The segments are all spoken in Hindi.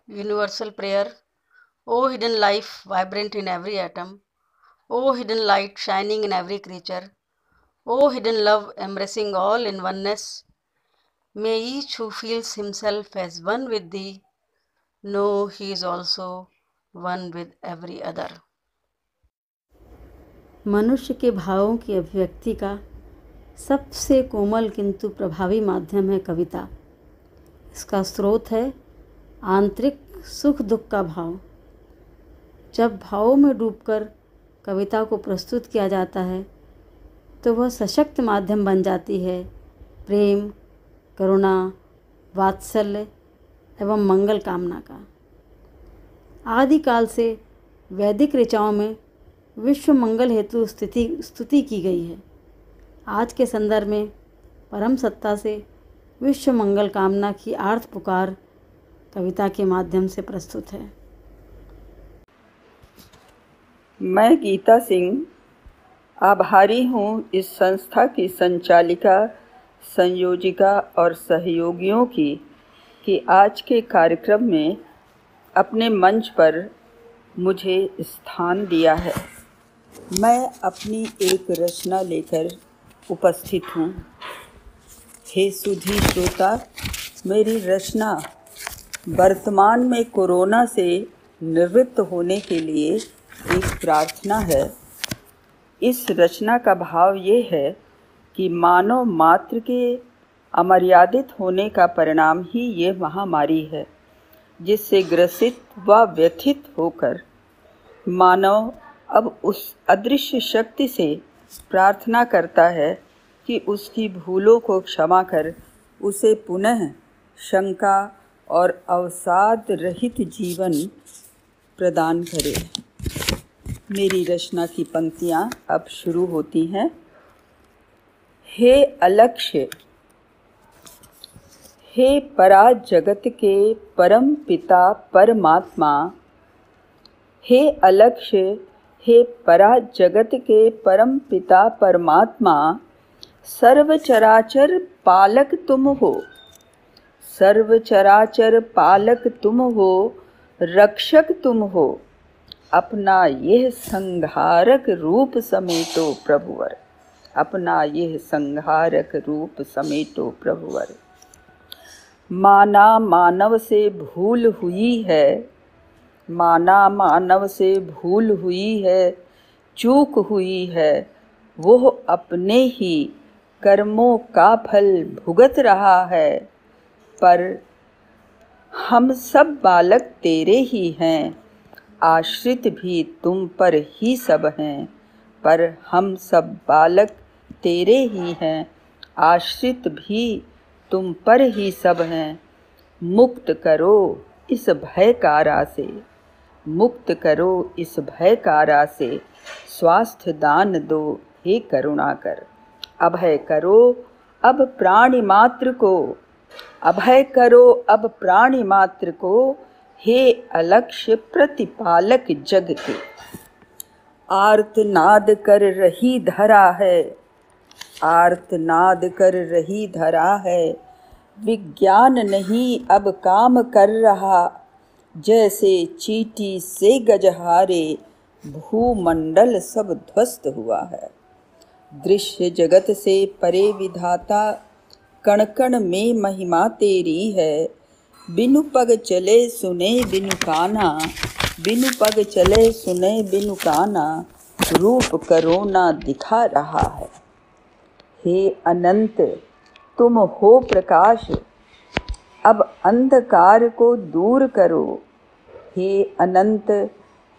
Universal prayer. O hidden life, vibrant in every atom. O hidden light, shining in every creature. O hidden love, embracing all in oneness. May each who feels himself as one with thee know he is also one with every other. मनुष्य के भावों की अभिव्यक्ति का सबसे कोमल किंतु प्रभावी माध्यम है कविता। इसका स्रोत है आंतरिक सुख दुख का भाव। जब भावों में डूबकर कविता को प्रस्तुत किया जाता है तो वह सशक्त माध्यम बन जाती है प्रेम, करुणा, वात्सल्य एवं मंगल कामना का। आदिकाल से वैदिक ऋचाओं में विश्व मंगल हेतु स्तुति की गई है। आज के संदर्भ में परम सत्ता से विश्व मंगल कामना की आर्त पुकार कविता के माध्यम से प्रस्तुत है। मैं गीता सिंह आभारी हूँ इस संस्था की संचालिका, संयोजिका और सहयोगियों की कि आज के कार्यक्रम में अपने मंच पर मुझे स्थान दिया है। मैं अपनी एक रचना लेकर उपस्थित हूँ। हे सुधी श्रोता, मेरी रचना वर्तमान में कोरोना से निवृत्त होने के लिए एक प्रार्थना है। इस रचना का भाव ये है कि मानव मात्र के अमर्यादित होने का परिणाम ही ये महामारी है, जिससे ग्रसित व व्यथित होकर मानव अब उस अदृश्य शक्ति से प्रार्थना करता है कि उसकी भूलों को क्षमा कर उसे पुनः शंका और अवसाद रहित जीवन प्रदान करे। मेरी रचना की पंक्तियाँ अब शुरू होती हैं। हे अलक्ष्य, हे परा जगत के परम पिता परमात्मा, हे अलक्ष्य, हे परा जगत के परम पिता परमात्मा, सर्व चराचर पालक तुम हो, सर्व चराचर पालक तुम हो, रक्षक तुम हो, अपना यह संहारक रूप समेटो प्रभुवर, अपना यह संहारक रूप समेटो प्रभुवर। माना मानव से भूल हुई है, माना मानव से भूल हुई है, चूक हुई है, वो अपने ही कर्मों का फल भुगत रहा है। पर हम सब बालक तेरे ही हैं, आश्रित भी तुम पर ही सब हैं। पर हम सब बालक तेरे ही हैं, आश्रित भी तुम पर ही सब हैं। मुक्त करो इस भय कारा से, मुक्त करो इस भय कारा से, स्वास्थ्य दान दो हे करुणा कर। अभय करो अब प्राणी मात्र को, अभय करो अब प्राणी मात्र को, हे अलक्ष्य प्रतिपालक जग के। आर्तनाद कर रही धरा है, आर्तनाद कर रही धरा है, विज्ञान नहीं अब काम कर रहा, जैसे चींटी से गजहारे भूमंडल सब ध्वस्त हुआ है। दृश्य जगत से परे विधाता, कण कण में महिमा तेरी है। बिनु पग चले सुने बिनु काना, बिनु पग चले सुने बिनु काना, रूप करोना दिखा रहा है। हे अनंत तुम हो प्रकाश, अब अंधकार को दूर करो। हे अनंत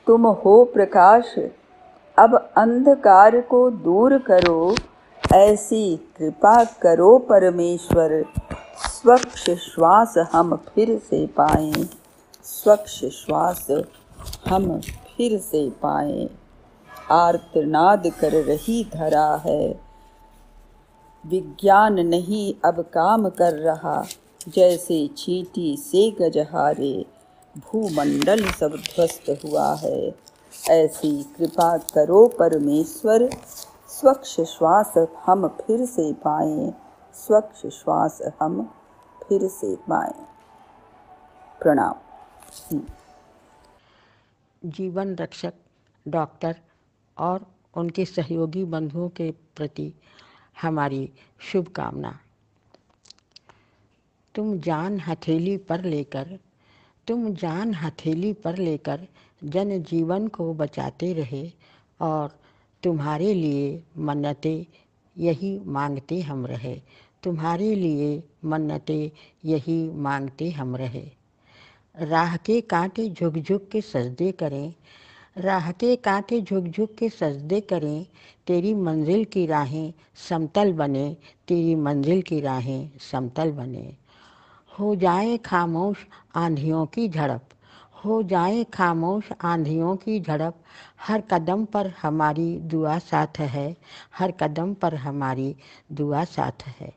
तुम हो प्रकाश, अब अंधकार को दूर करो। ऐसी कृपा करो परमेश्वर, स्वच्छ श्वास हम फिर से पाएं, स्वच्छ श्वास हम फिर से पाएं। आर्तनाद कर रही धरा है, विज्ञान नहीं अब काम कर रहा, जैसे चींटी से गजहारे भूमंडल सब ध्वस्त हुआ है। ऐसी कृपा करो परमेश्वर, स्वच्छ श्वास हम फिर से पाएं, स्वच्छ श्वास हम फिर से पाएं। प्रणाम। जीवन रक्षक डॉक्टर और उनके सहयोगी बंधुओं के प्रति हमारी शुभकामना। तुम जान हथेली पर लेकर जन जीवन को बचाते रहे और तुम्हारे लिए मन्नतें यही मांगते हम रहे, तुम्हारे लिए मन्नतें यही मांगते हम रहे। राह के कांटे झुक झुक के सजदे करें, राह के कांटे झुक झुक के सजदे करें, तेरी मंजिल की राहें समतल बने, तेरी मंजिल की राहें समतल बने। हो जाए खामोश आंधियों की झड़प, हो जाए खामोश आंधियों की झड़प, हर कदम पर हमारी दुआ साथ है, हर कदम पर हमारी दुआ साथ है।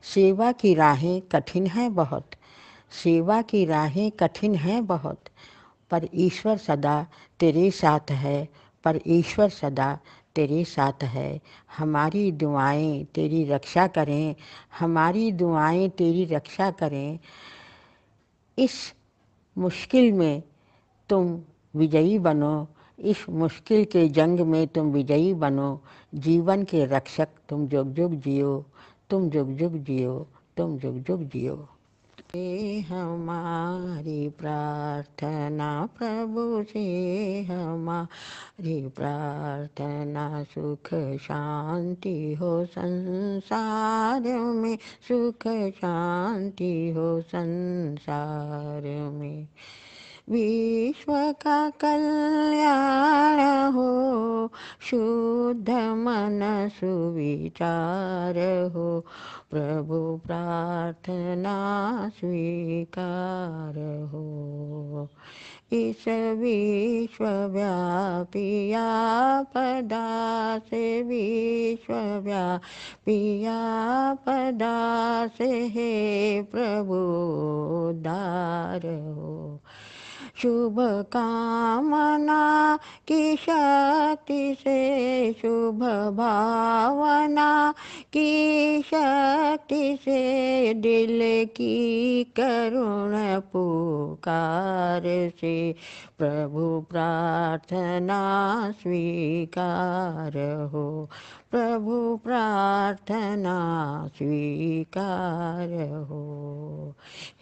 सेवा की राहें कठिन हैं बहुत, सेवा की राहें कठिन हैं बहुत, पर ईश्वर सदा तेरे साथ है, पर ईश्वर सदा तेरे साथ है। हमारी दुआएं तेरी रक्षा करें, हमारी दुआएं तेरी रक्षा करें। इस मुश्किल में तुम विजयी बनो, इस मुश्किल के जंग में तुम विजयी बनो। जीवन के रक्षक तुम जुग जुग जियो, तुम जुग जुग जियो, तुम जुग जुग जियो। ये हमारी प्रार्थना प्रभु से, हमारी प्रार्थना सुख शांति हो संसार में, सुख शांति हो संसार में। विश्व का कल्याण हो, शुद्ध मन सुविचार हो, प्रभु प्रार्थना स्वीकार हो। इस विश्वव्यापी आपदा से, विश्वव्यापी आपदा से हे प्रभु उद्धार हो। शुभ कामना की शक्ति से, शुभ भावना की शक्ति से, दिल की करुण पुकार से, प्रभु प्रार्थना स्वीकार हो, प्रभु प्रार्थना स्वीकार हो।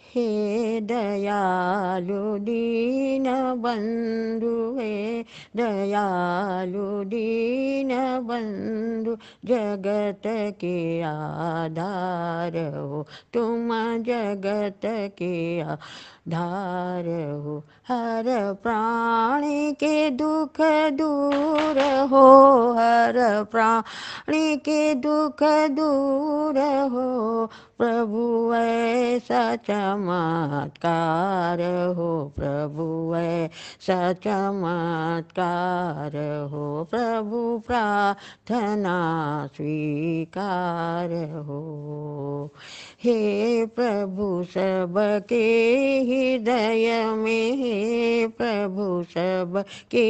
हे दयालु दीन बंधु, हे दयालु दीन बंधु, जगत के आधार हो, तुम जगत के आधार हो। हर प्राणी के दुख दूर हो, हर प्राणी के दुख दूर हो, प्रभु ऐसा चमत्कार हो, प्रभु ऐसा चमत्कार हो, प्रभु प्रार्थना स्वीकार हो। हे प्रभु सबके हृदय में, हे प्रभु सबके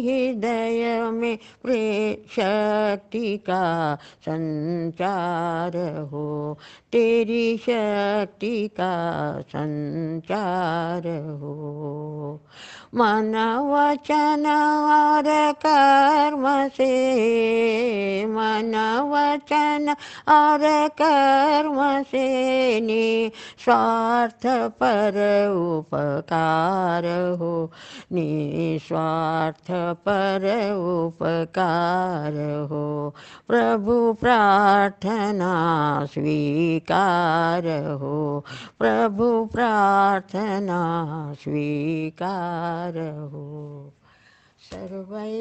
हृदय में प्रेम शक्ति का संचार हो, तेरी शक्ति का संचार हो। मन वचन और कर्म से, मन वचन और कर्म से, निस्वार्थ पर उपकार हो, निस्वार्थ पर उपकार हो, प्रभु प्रार्थना स्वीकार हो, प्रभु प्रार्थना स्वीकार हो। सर्वे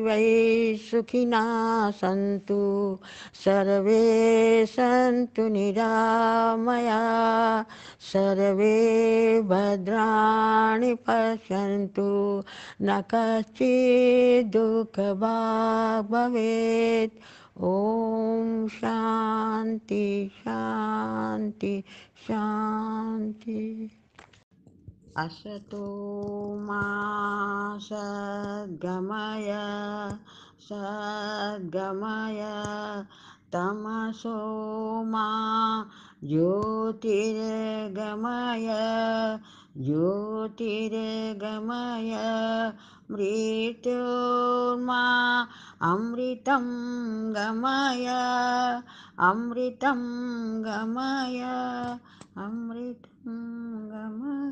वै सुखिनः सन्तु, सर्वे सन्तु निरामयाः, सर्वे भद्राणि पश्यन्तु, न कश्चित् दुःखभाग् भवेत्। ओम शांति शांति शांति। असतो मा सद्गमय, सद्गमय तमसो मा ज्योतिर्गमय ज्योतिर्गमय मृत्योर्मा अमृतं गमय अमृतं गमय अमृतं गमय।